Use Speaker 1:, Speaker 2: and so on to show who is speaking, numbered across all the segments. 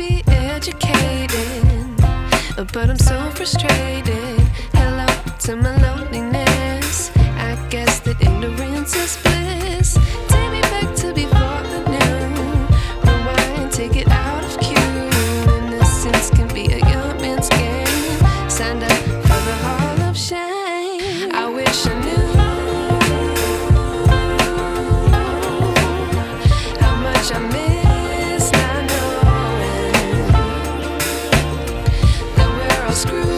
Speaker 1: be educated, but I'm so frustrated. Hello to my loneliness. I guess that ignorance is bliss. Take me back to before I knew. Rewind, take it out of cue. Innocence can be a young man's game. Signed up for the hall of shame. I wish I knew how much I miss not knowing that we're all screwed.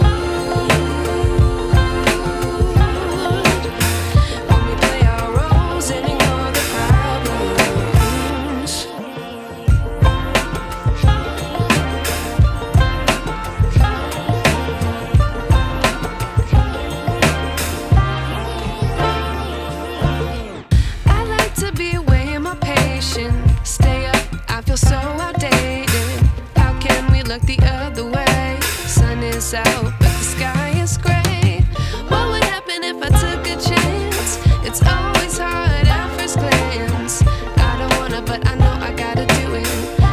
Speaker 1: Stay up, I feel so outdated. How can we look the other way? Sun is out, but the sky is gray. What would happen if I took a chance? It's always hard at first glance. I don't wanna, but I know I gotta do it.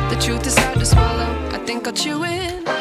Speaker 1: The truth is hard to swallow, I think I'll chew it.